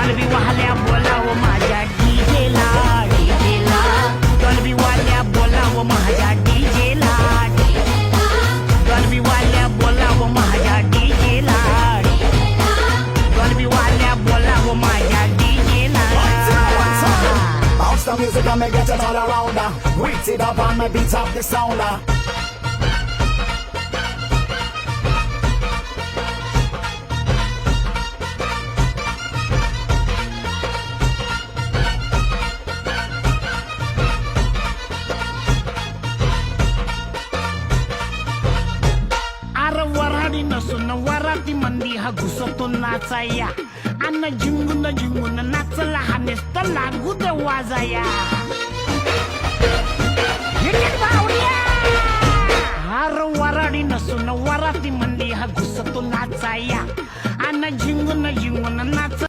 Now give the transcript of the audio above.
Dolby वाल्या बोलावं माझ्या डीजेला डीजेला डॉल्बी वाल्या बोलावं माझ्या डीजेला डॉल्बी वाल्या बोलावं माझ्या डीजेला डॉल्बी वाल्या बोलावं माझ्या डीजेला Bounce the music and me get it all around. Wait it up and me beat up the sound. अरे वराडी नसून वराती मंदी हा घुसतो नाचाया अन्न झिंगून झिंगून नाचला हा नेस्त लागू दे वाजाया अरे वराडी नसून वराती मंदी हा घुसतो नाचाया अन्न झिंगून झिंगून नाच